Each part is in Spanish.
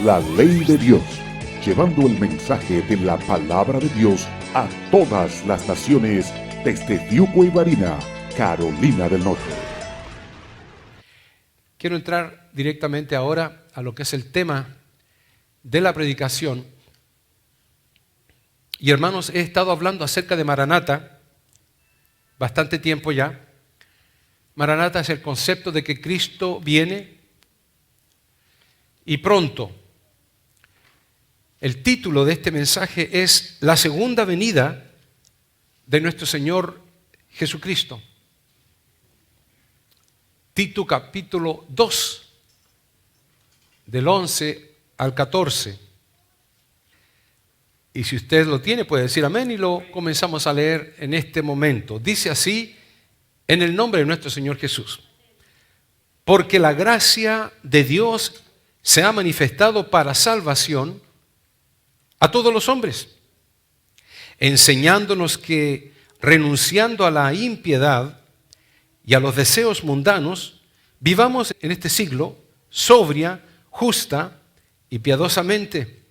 la ley de Dios, llevando el mensaje de la palabra de Dios a todas las naciones desde Diuco y Barina, Carolina del Norte. Quiero entrar directamente ahora a lo que es el tema de la predicación. Y hermanos, he estado hablando acerca de Maranata bastante tiempo ya. Maranata es el concepto de que Cristo viene y pronto. El título de este mensaje es La segunda venida de nuestro Señor Jesucristo. Tito capítulo 2, del 11 al 14. Y si usted lo tiene, puede decir amén y lo comenzamos a leer en este momento. Dice así, en el nombre de nuestro Señor Jesús. Porque la gracia de Dios se ha manifestado para salvación a todos los hombres, enseñándonos que renunciando a la impiedad y a los deseos mundanos, vivamos en este siglo sobria, justa y piadosamente,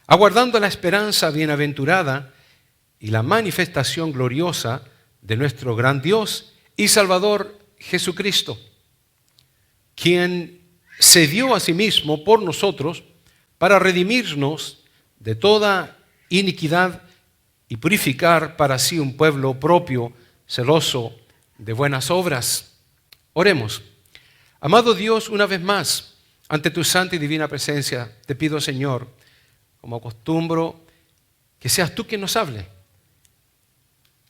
aguardando la esperanza bienaventurada y la manifestación gloriosa de nuestro gran Dios y Salvador Jesucristo, quien se dio a sí mismo por nosotros para redimirnos de toda iniquidad y purificar para sí un pueblo propio, celoso de buenas obras. Oremos. Amado Dios, una vez más, ante tu santa y divina presencia, te pido, Señor, como acostumbro, que seas tú quien nos hable.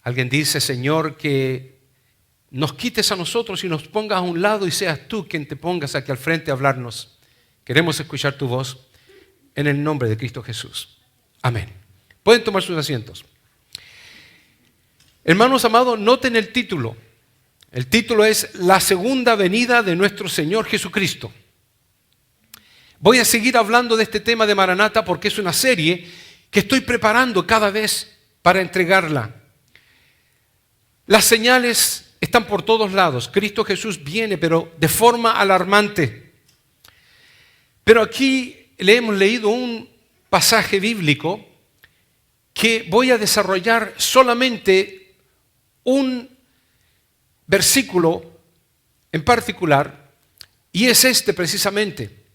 Alguien dice, Señor, que nos quites a nosotros y nos pongas a un lado y seas tú quien te pongas aquí al frente a hablarnos. Queremos escuchar tu voz en el nombre de Cristo Jesús. Amén. Pueden tomar sus asientos. Hermanos amados, noten el título. El título es La segunda venida de nuestro Señor Jesucristo. Voy a seguir hablando de este tema de Maranata porque es una serie que estoy preparando cada vez para entregarla. Las señales están por todos lados. Cristo Jesús viene, pero de forma alarmante. Pero aquí le hemos leído un pasaje bíblico que voy a desarrollar solamente un versículo en particular, y es este precisamente,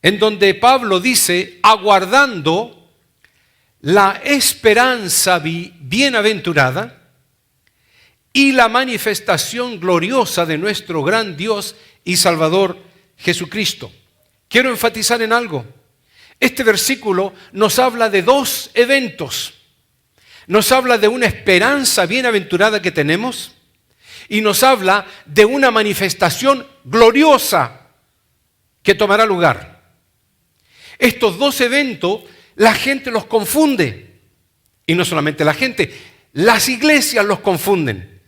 en donde Pablo dice, aguardando la esperanza bienaventurada y la manifestación gloriosa de nuestro gran Dios y Salvador Jesucristo. Quiero enfatizar en algo. Este versículo nos habla de dos eventos. Nos habla de una esperanza bienaventurada que tenemos y nos habla de una manifestación gloriosa que tomará lugar. Estos dos eventos, la gente los confunde. Y no solamente la gente, las iglesias los confunden.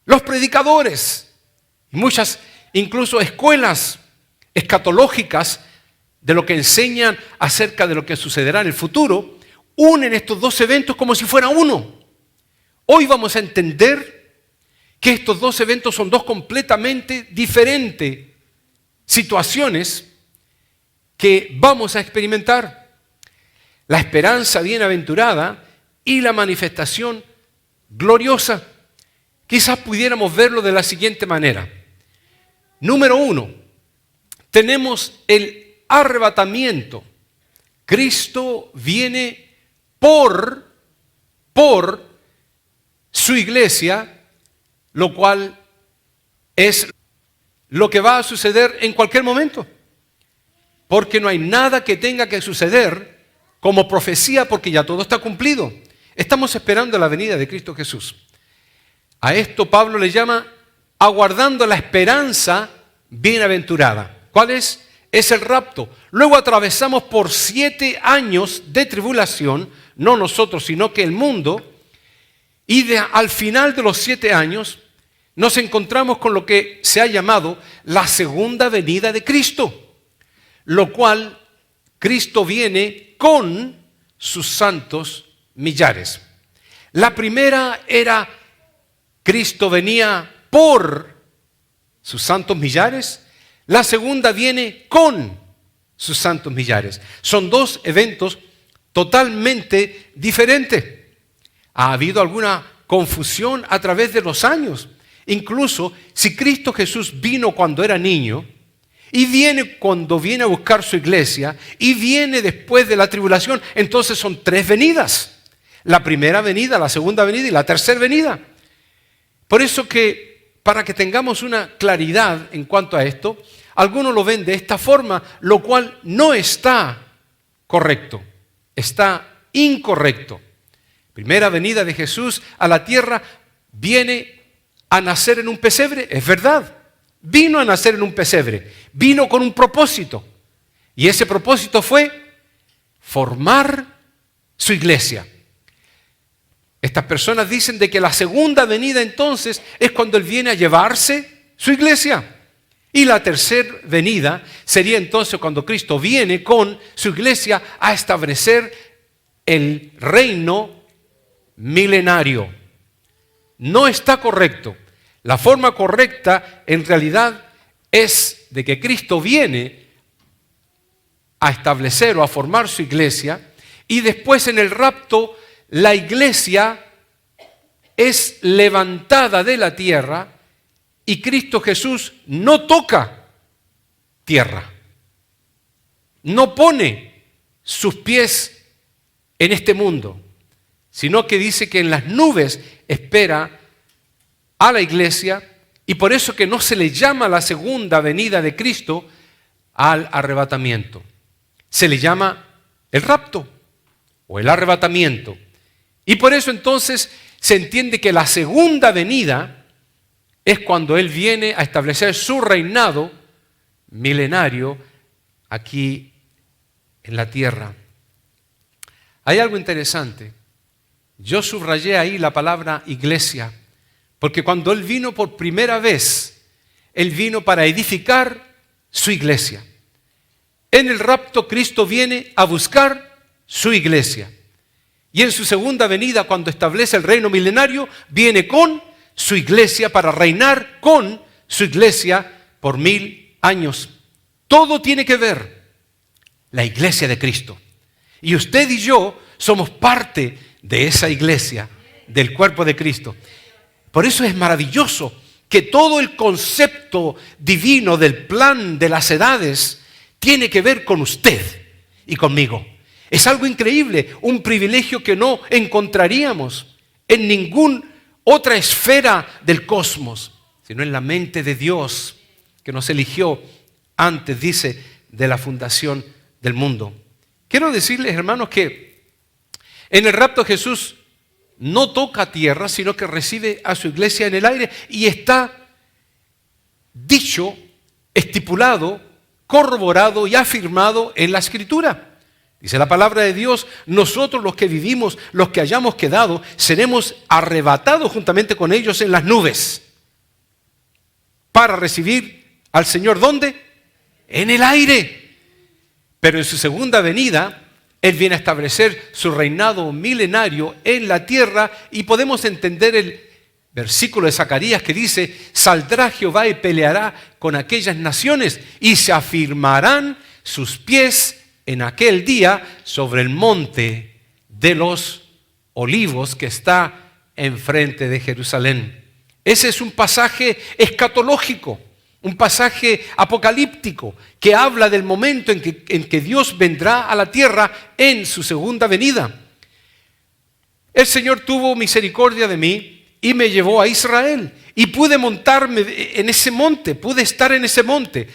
Los predicadores, muchas incluso escuelas escatológicas de lo que enseñan acerca de lo que sucederá en el futuro, unen estos dos eventos como si fuera uno. Hoy vamos a entender que estos dos eventos son dos completamente diferentes situaciones que vamos a experimentar. La esperanza bienaventurada y la manifestación gloriosa. Quizás pudiéramos verlo de la siguiente manera. Número uno, tenemos el arrebatamiento. Cristo viene por su iglesia, lo cual es lo que va a suceder en cualquier momento. Porque no hay nada que tenga que suceder como profecía, porque ya todo está cumplido. Estamos esperando la venida de Cristo Jesús. A esto Pablo le llama aguardando la esperanza bienaventurada. ¿Cuál es? Es el rapto. Luego atravesamos por 7 años de tribulación, no nosotros, sino que el mundo, y al final de los 7 años nos encontramos con lo que se ha llamado la segunda venida de Cristo, lo cual Cristo viene con sus santos millares. La primera era Cristo venía por sus santos millares. La segunda viene con sus santos millares. Son dos eventos totalmente diferentes. Ha habido alguna confusión a través de los años. Incluso si Cristo Jesús vino cuando era niño y viene cuando viene a buscar su iglesia y viene después de la tribulación, entonces son tres venidas. La primera venida, la segunda venida y la tercera venida. Por eso que, para que tengamos una claridad en cuanto a esto, algunos lo ven de esta forma, lo cual no está correcto, está incorrecto. Primera venida de Jesús a la tierra, viene a nacer en un pesebre, es verdad. Vino a nacer en un pesebre, vino con un propósito. Y ese propósito fue formar su iglesia. Estas personas dicen de que la segunda venida entonces es cuando Él viene a llevarse su iglesia. Y la tercera venida sería entonces cuando Cristo viene con su iglesia a establecer el reino milenario. No está correcto. La forma correcta en realidad es de que Cristo viene a establecer o a formar su iglesia y después en el rapto la iglesia es levantada de la tierra y Cristo Jesús no toca tierra. No pone sus pies en este mundo, sino que dice que en las nubes espera a la iglesia y por eso que no se le llama la segunda venida de Cristo al arrebatamiento. Se le llama el rapto o el arrebatamiento. Y por eso entonces se entiende que la segunda venida es cuando Él viene a establecer su reinado milenario aquí en la tierra. Hay algo interesante. Yo subrayé ahí la palabra iglesia, porque cuando Él vino por primera vez, Él vino para edificar su iglesia. En el rapto Cristo viene a buscar su iglesia. Y en su segunda venida, cuando establece el reino milenario, viene con su iglesia para reinar con su iglesia por 1000 años. Todo tiene que ver la iglesia de Cristo. Y usted y yo somos parte de esa iglesia, del cuerpo de Cristo. Por eso es maravilloso que todo el concepto divino del plan de las edades tiene que ver con usted y conmigo. Es algo increíble, un privilegio que no encontraríamos en ninguna otra esfera del cosmos, sino en la mente de Dios que nos eligió antes, dice, de la fundación del mundo. Quiero decirles, hermanos, que en el rapto Jesús no toca tierra, sino que recibe a su iglesia en el aire y está dicho, estipulado, corroborado y afirmado en la Escritura. Dice la palabra de Dios, nosotros los que vivimos, los que hayamos quedado, seremos arrebatados juntamente con ellos en las nubes para recibir al Señor, ¿dónde? En el aire. Pero en su segunda venida, Él viene a establecer su reinado milenario en la tierra y podemos entender el versículo de Zacarías que dice, saldrá Jehová y peleará con aquellas naciones y se afirmarán sus pies en aquel día sobre el monte de los olivos que está enfrente de Jerusalén. Ese es un pasaje escatológico, un pasaje apocalíptico que habla del momento en que Dios vendrá a la tierra en su segunda venida. El Señor tuvo misericordia de mí y me llevó a Israel y pude montarme en ese monte, pude estar en ese monte,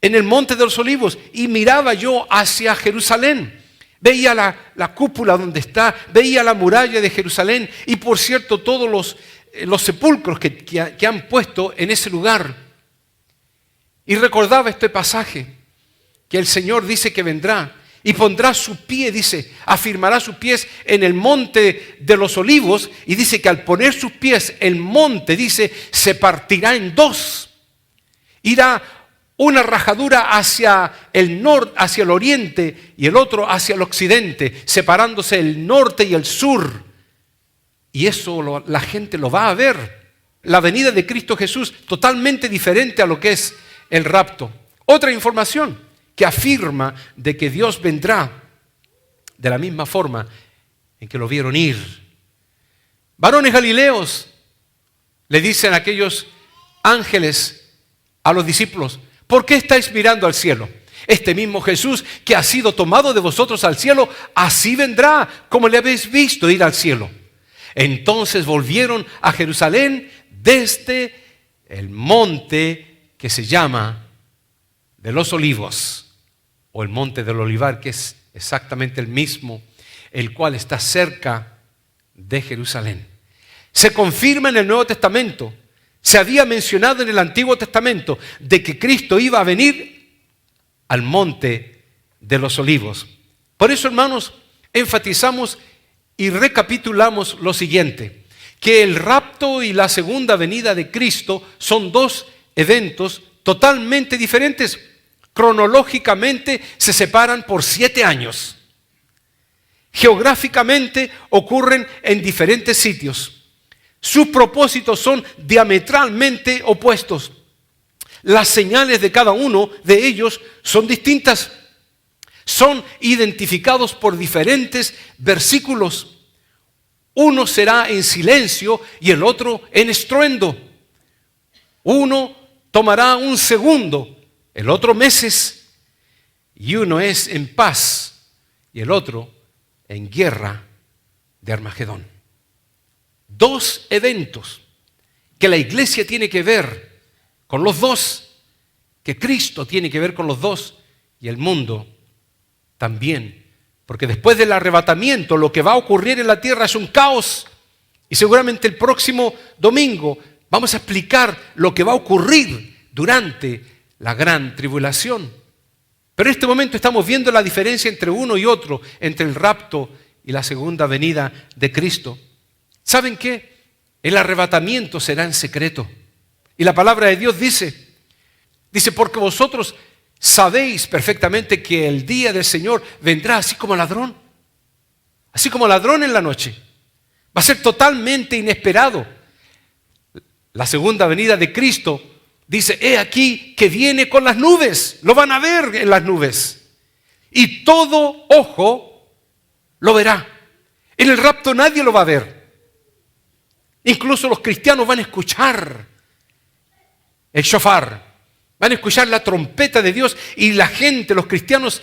en el monte de los olivos, y miraba yo hacia Jerusalén. Veía la cúpula donde está, veía la muralla de Jerusalén y por cierto todos los sepulcros que han puesto en ese lugar. Y recordaba este pasaje que el Señor dice que vendrá y pondrá su pie, dice, afirmará sus pies en el monte de los olivos y dice que al poner sus pies el monte, dice, se partirá en dos. Irá una rajadura hacia el norte, hacia el oriente y el otro hacia el occidente, separándose el norte y el sur. Y eso la gente lo va a ver. La venida de Cristo Jesús totalmente diferente a lo que es el rapto. Otra información que afirma de que Dios vendrá de la misma forma en que lo vieron ir. Varones galileos, le dicen aquellos ángeles a los discípulos, ¿por qué estáis mirando al cielo? Este mismo Jesús que ha sido tomado de vosotros al cielo, así vendrá como le habéis visto ir al cielo. Entonces volvieron a Jerusalén desde el monte que se llama de los Olivos, o el monte del Olivar, que es exactamente el mismo, el cual está cerca de Jerusalén. Se confirma en el Nuevo Testamento. Se había mencionado en el Antiguo Testamento de que Cristo iba a venir al monte de los Olivos. Por eso, hermanos, enfatizamos y recapitulamos lo siguiente, que el rapto y la segunda venida de Cristo son dos eventos totalmente diferentes. Cronológicamente se separan por 7 años. Geográficamente ocurren en diferentes sitios. Sus propósitos son diametralmente opuestos. Las señales de cada uno de ellos son distintas. Son identificados por diferentes versículos. Uno será en silencio y el otro en estruendo. Uno tomará un segundo, el otro meses, y uno es en paz y el otro en guerra de Armagedón. 2 eventos que la iglesia tiene que ver con los dos, que Cristo tiene que ver con los dos y el mundo también. Porque después del arrebatamiento lo que va a ocurrir en la tierra es un caos. Y seguramente el próximo domingo vamos a explicar lo que va a ocurrir durante la gran tribulación. Pero en este momento estamos viendo la diferencia entre uno y otro, entre el rapto y la segunda venida de Cristo. ¿Saben qué? El arrebatamiento será en secreto. Y la palabra de Dios dice, porque vosotros sabéis perfectamente que el día del Señor vendrá así como ladrón en la noche. Va a ser totalmente inesperado. La segunda venida de Cristo dice, he aquí que viene con las nubes. Lo van a ver en las nubes. Y todo ojo lo verá. En el rapto nadie lo va a ver. Incluso los cristianos van a escuchar el shofar. Van a escuchar la trompeta de Dios y la gente, los cristianos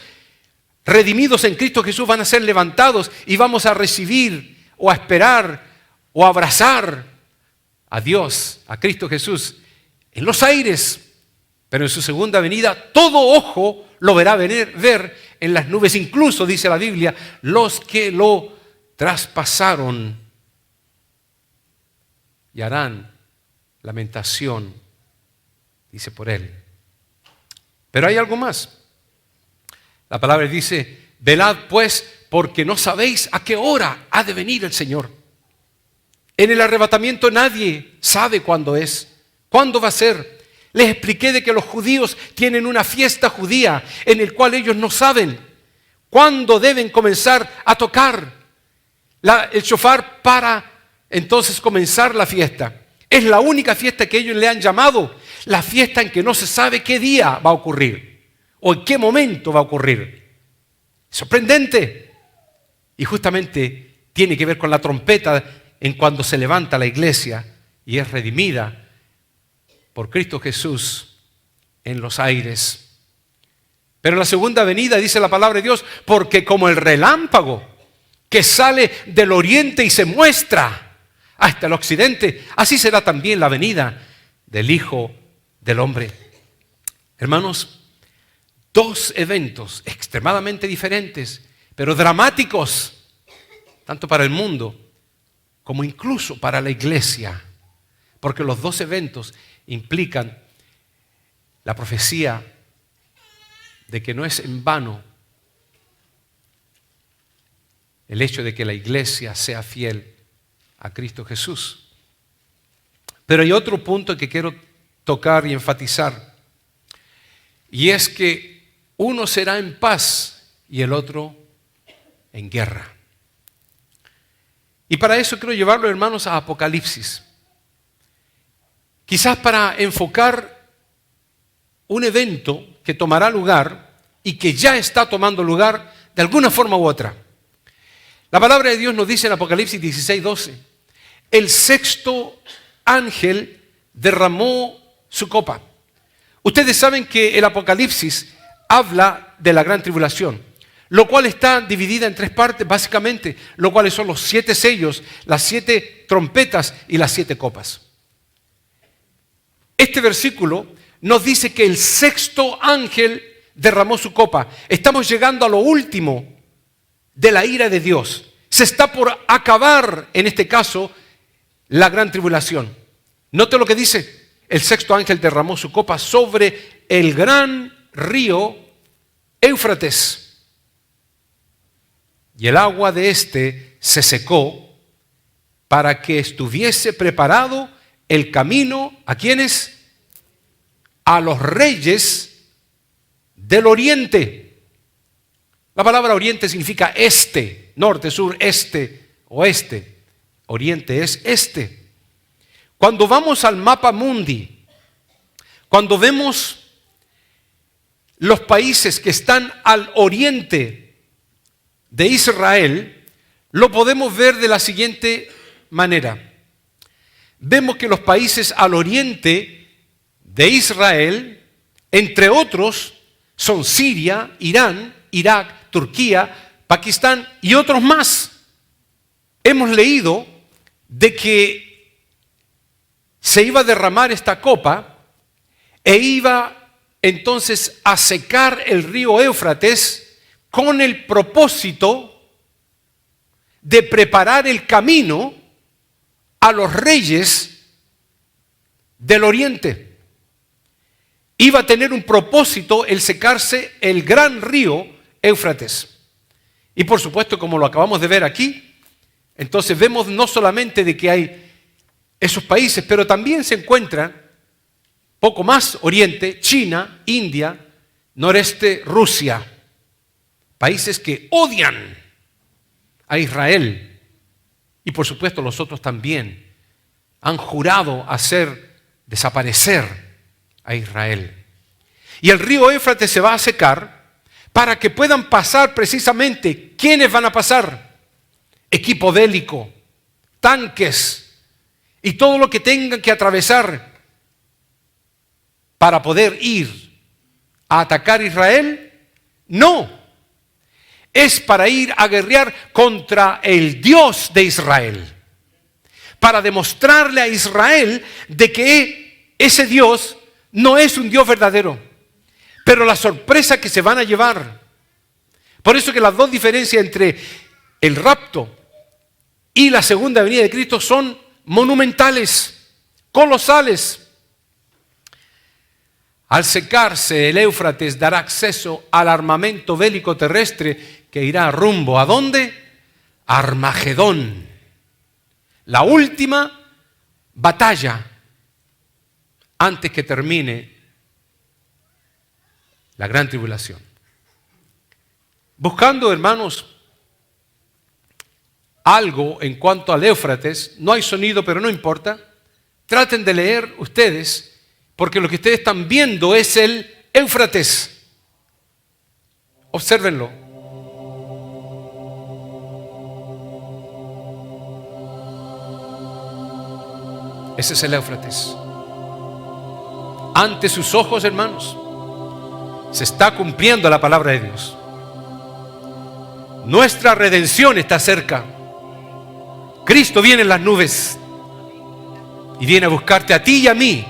redimidos en Cristo Jesús van a ser levantados y vamos a recibir o a esperar o a abrazar a Dios, a Cristo Jesús en los aires. Pero en su segunda venida todo ojo lo verá ver en las nubes. Incluso, dice la Biblia, los que lo traspasaron y harán lamentación, dice, por él. Pero hay algo más. La palabra dice, velad pues, porque no sabéis a qué hora ha de venir el Señor. En el arrebatamiento nadie sabe cuándo es, cuándo va a ser. Les expliqué de que los judíos tienen una fiesta judía en el cual ellos no saben cuándo deben comenzar a tocar el shofar para entonces comenzar la fiesta. Es la única fiesta que ellos le han llamado la fiesta en que no se sabe qué día va a ocurrir o en qué momento va a ocurrir. Sorprendente. Y justamente tiene que ver con la trompeta en cuando se levanta la iglesia y es redimida por Cristo Jesús en los aires. Pero la segunda venida, dice la palabra de Dios, porque como el relámpago que sale del oriente y se muestra hasta el occidente, así será también la venida del Hijo del Hombre. Hermanos, 2 eventos extremadamente diferentes, pero dramáticos, tanto para el mundo como incluso para la iglesia, porque los 2 eventos implican la profecía de que no es en vano el hecho de que la iglesia sea fiel a Cristo Jesús. Pero hay otro punto que quiero tocar y enfatizar, y es que uno será en paz y el otro en guerra. Y para eso quiero llevarlo, hermanos, a Apocalipsis. Quizás para enfocar un evento que tomará lugar y que ya está tomando lugar de alguna forma u otra. La palabra de Dios nos dice en Apocalipsis 16:12, el sexto ángel derramó su copa. Ustedes saben que el Apocalipsis habla de la gran tribulación, lo cual está dividida en tres partes, básicamente, lo cuales son los 7 sellos, las 7 trompetas y las 7 copas. Este versículo nos dice que el sexto ángel derramó su copa. Estamos llegando a lo último de la ira de Dios. Se está por acabar, en este caso, la gran tribulación. Note lo que dice. El sexto ángel derramó su copa sobre el gran río Éufrates. Y el agua de éste se secó para que estuviese preparado el camino, ¿a quiénes? A los reyes del oriente. La palabra oriente significa este, norte, sur, este, oeste. Oriente es este. Cuando vamos al mapa mundi, cuando vemos los países que están al oriente de Israel, lo podemos ver de la siguiente manera. Vemos que los países al oriente de Israel, entre otros, son Siria, Irán, Irak, Turquía, Pakistán y otros más. Hemos leído de que se iba a derramar esta copa e iba entonces a secar el río Éufrates con el propósito de preparar el camino a los reyes del oriente. Iba a tener un propósito el secarse el gran río Éufrates. Y por supuesto, como lo acabamos de ver aquí, entonces vemos no solamente de que hay esos países, pero también se encuentran poco más oriente, China, India, noreste, Rusia, países que odian a Israel. Y por supuesto los otros también han jurado hacer desaparecer a Israel. Y el río Éufrates se va a secar para que puedan pasar precisamente, ¿quiénes van a pasar? Equipo bélico, tanques y todo lo que tengan que atravesar para poder ir a atacar a Israel. No, es para ir a guerrear contra el Dios de Israel, para demostrarle a Israel de que ese Dios no es un Dios verdadero. Pero la sorpresa que se van a llevar, por eso que las dos diferencias entre el rapto y la segunda venida de Cristo son monumentales, colosales. Al secarse el Éufrates dará acceso al armamento bélico terrestre que irá rumbo ¿a dónde? A Armagedón, la última batalla antes que termine la gran tribulación. Buscando, hermanos, algo en cuanto al Éufrates, no hay sonido, pero no importa. Traten de leer ustedes, porque lo que ustedes están viendo es el Éufrates. Obsérvenlo. Ese es el Éufrates. Ante sus ojos, hermanos, se está cumpliendo la palabra de Dios. Nuestra redención está cerca. Cristo viene en las nubes y viene a buscarte a ti y a mí,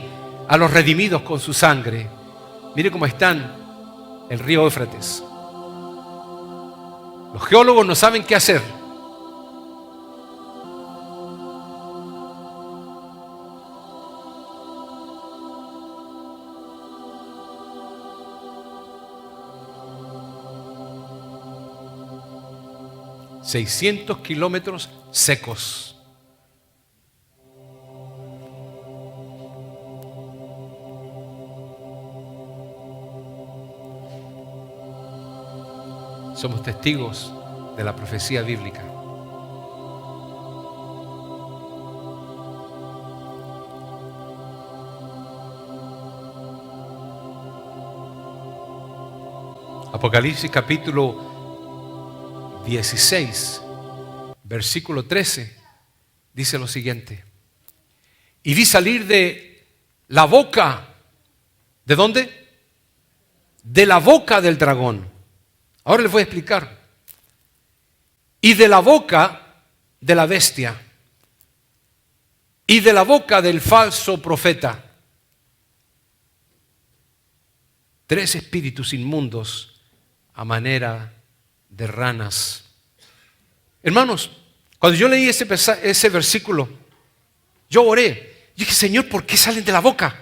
a los redimidos con su sangre. Mire cómo están el río Éufrates. Los geólogos no saben qué hacer. ...600 kilómetros secos. Somos testigos de la profecía bíblica. Apocalipsis capítulo 16, versículo 13, dice lo siguiente. Y vi salir de la boca, ¿de dónde? De la boca del dragón. Ahora les voy a explicar. Y de la boca de la bestia. Y de la boca del falso profeta. 3 espíritus inmundos a manera de ranas. Hermanos, cuando yo leí ese versículo, yo oré. Yo dije, Señor, ¿por qué salen de la boca?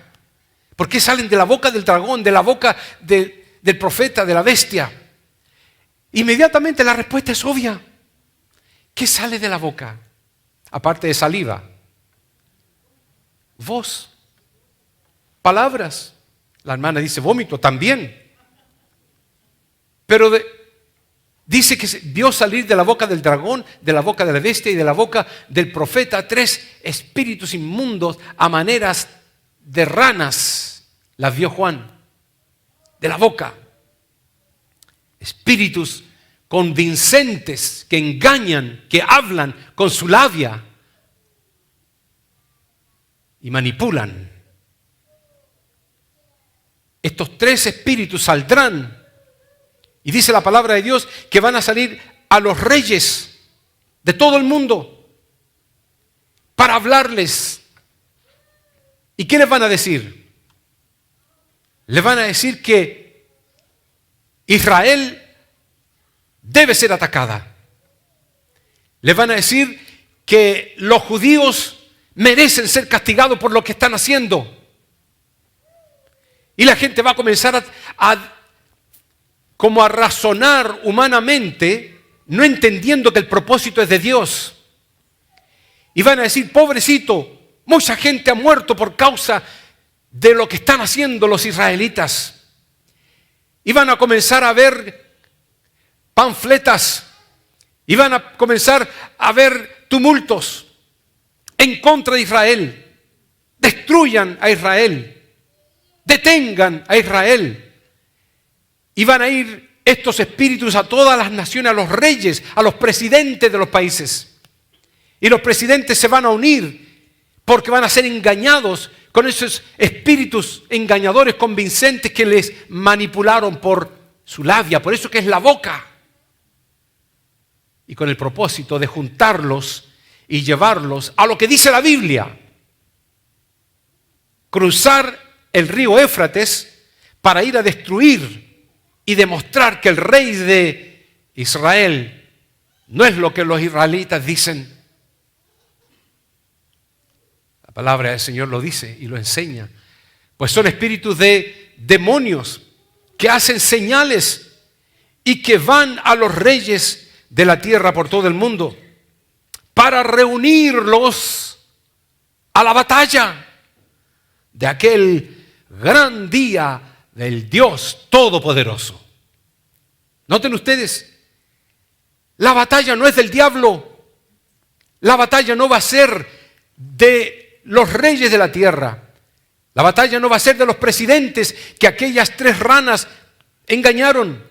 ¿Por qué salen de la boca del dragón, de la boca del profeta, de la bestia? Inmediatamente la respuesta es obvia. ¿Qué sale de la boca? Aparte de saliva. Voz. Palabras. La hermana dice vómito también. Pero dice que vio salir de la boca del dragón, de la boca de la bestia y de la boca del profeta 3 espíritus inmundos a maneras de ranas. Las vio Juan. De la boca. Espíritus convincentes que engañan, que hablan con su labia y manipulan. Estos 3 espíritus saldrán, y dice la palabra de Dios que van a salir a los reyes de todo el mundo para hablarles. ¿Y qué les van a decir? Les van a decir que Israel debe ser atacada. Les van a decir que los judíos merecen ser castigados por lo que están haciendo. Y la gente va a comenzar a razonar humanamente, no entendiendo que el propósito es de Dios. Y van a decir, pobrecito, mucha gente ha muerto por causa de lo que están haciendo los israelitas. Y van a comenzar a ver panfletas, y van a comenzar a ver tumultos en contra de Israel. Destruyan a Israel. Detengan a Israel. Y van a ir estos espíritus a todas las naciones, a los reyes, a los presidentes de los países. Y los presidentes se van a unir porque van a ser engañados con esos espíritus engañadores, convincentes que les manipularon por su labia. Por eso que es la boca. Y con el propósito de juntarlos y llevarlos a lo que dice la Biblia. Cruzar el río Éufrates para ir a destruir y demostrar que el rey de Israel no es lo que los israelitas dicen. La palabra del Señor lo dice y lo enseña. Pues son espíritus de demonios que hacen señales y que van a los reyes de la tierra por todo el mundo para reunirlos a la batalla de aquel gran día del Dios Todopoderoso. Noten ustedes, la batalla no es del diablo. La batalla no va a ser de los reyes de la tierra. La batalla no va a ser de los presidentes que aquellas 3 ranas engañaron.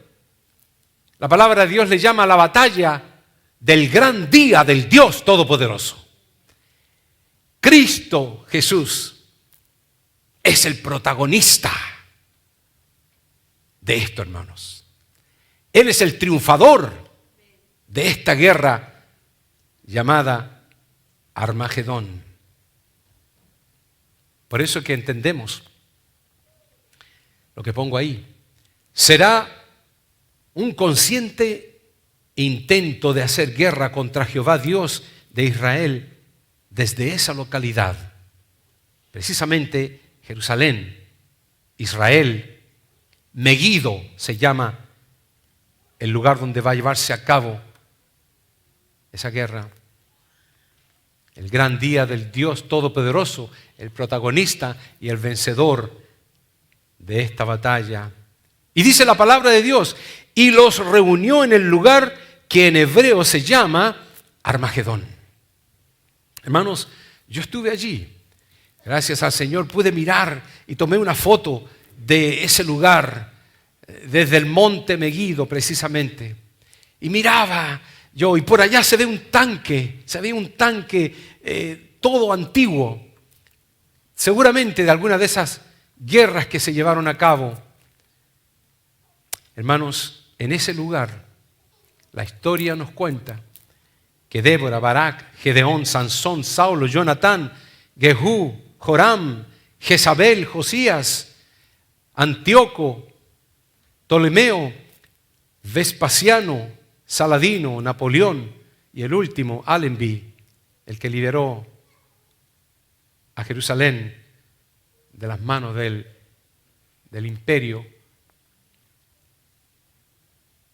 La palabra de Dios le llama la batalla del gran día del Dios Todopoderoso. Cristo Jesús es el protagonista de esto, hermanos. Él es el triunfador de esta guerra llamada Armagedón. Por eso que entendemos lo que pongo ahí. Será un consciente intento de hacer guerra contra Jehová Dios de Israel desde esa localidad. Precisamente Jerusalén, Israel, Megiddo se llama el lugar donde va a llevarse a cabo esa guerra. El gran día del Dios Todopoderoso, el protagonista y el vencedor de esta batalla. Y dice la palabra de Dios, y los reunió en el lugar que en hebreo se llama Armagedón. Hermanos, yo estuve allí. Gracias al Señor pude mirar y tomé una foto de ese lugar desde el monte Meguido precisamente. Y miraba yo, y por allá se ve un tanque, todo antiguo, seguramente de alguna de esas guerras que se llevaron a cabo. Hermanos, en ese lugar, la historia nos cuenta que Débora, Barak, Gedeón, Sansón, Saulo, Jonatán, Jehú, Joram, Jezabel, Josías, Antíoco, Ptolomeo, Vespasiano, Saladino, Napoleón y el último, Allenby, el que liberó a Jerusalén de las manos del imperio,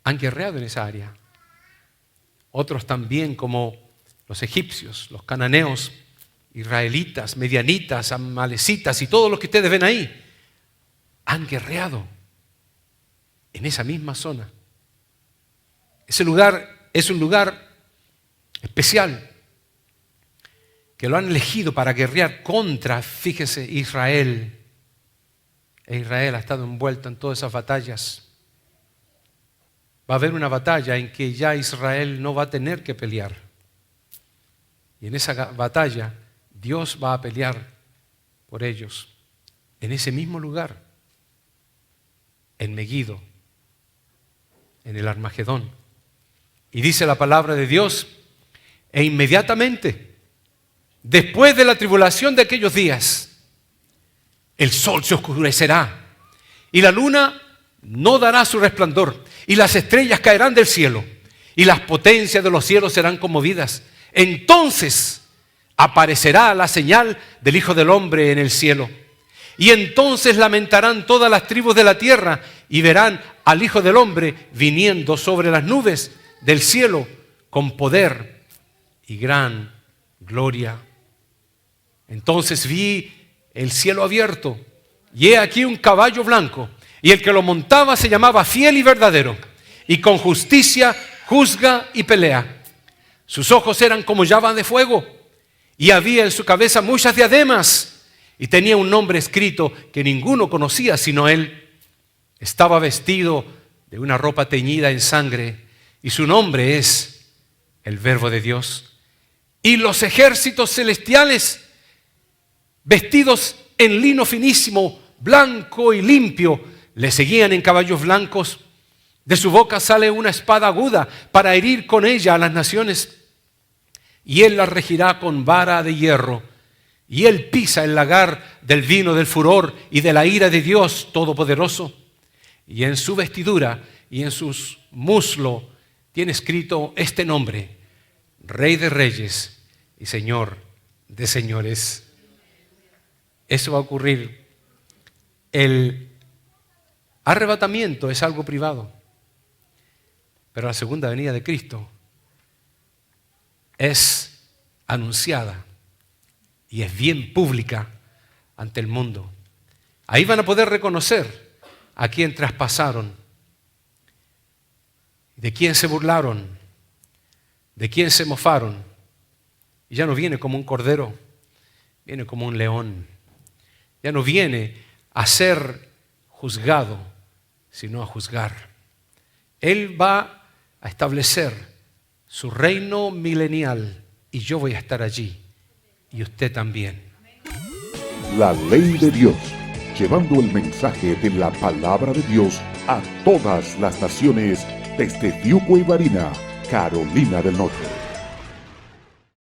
han guerreado en esa área. Otros también, como los egipcios, los cananeos, israelitas, medianitas, amalecitas y todos los que ustedes ven ahí, han guerreado en esa misma zona. Ese lugar es un lugar especial que lo han elegido para guerrear contra, fíjese, Israel. E Israel ha estado envuelto en todas esas batallas. Va a haber una batalla en que ya Israel no va a tener que pelear. Y en esa batalla Dios va a pelear por ellos. En ese mismo lugar, en Meguido, en el Armagedón. Y dice la palabra de Dios, e inmediatamente, después de la tribulación de aquellos días, el sol se oscurecerá y la luna no dará su resplandor y las estrellas caerán del cielo y las potencias de los cielos serán conmovidas. Entonces aparecerá la señal del Hijo del Hombre en el cielo. Y entonces lamentarán todas las tribus de la tierra y verán al Hijo del Hombre viniendo sobre las nubes del cielo con poder y gran gloria. Entonces vi el cielo abierto y he aquí un caballo blanco, y el que lo montaba se llamaba Fiel y Verdadero, y con justicia juzga y pelea. Sus ojos eran como llamas de fuego, y había en su cabeza muchas diademas, y tenía un nombre escrito que ninguno conocía sino él. Estaba vestido de una ropa teñida en sangre, y su nombre es el Verbo de Dios. Y los ejércitos celestiales, vestidos en lino finísimo, blanco y limpio, le seguían en caballos blancos. De su boca sale una espada aguda para herir con ella a las naciones. Y él las regirá con vara de hierro. Y él pisa el lagar del vino del furor y de la ira de Dios Todopoderoso. Y en su vestidura y en sus muslos tiene escrito este nombre: Rey de Reyes y Señor de Señores. Eso va a ocurrir. El arrebatamiento es algo privado, pero la segunda venida de Cristo es anunciada y es bien pública ante el mundo. Ahí van a poder reconocer a quién traspasaron, de quién se burlaron, de quién se mofaron. Y ya no viene como un cordero, viene como un león. Ya no viene a ser juzgado, sino a juzgar. Él va a establecer su reino milenial y yo voy a estar allí y usted también. La ley de Dios, llevando el mensaje de la palabra de Dios a todas las naciones desde Tiuco y Barina, Carolina del Norte.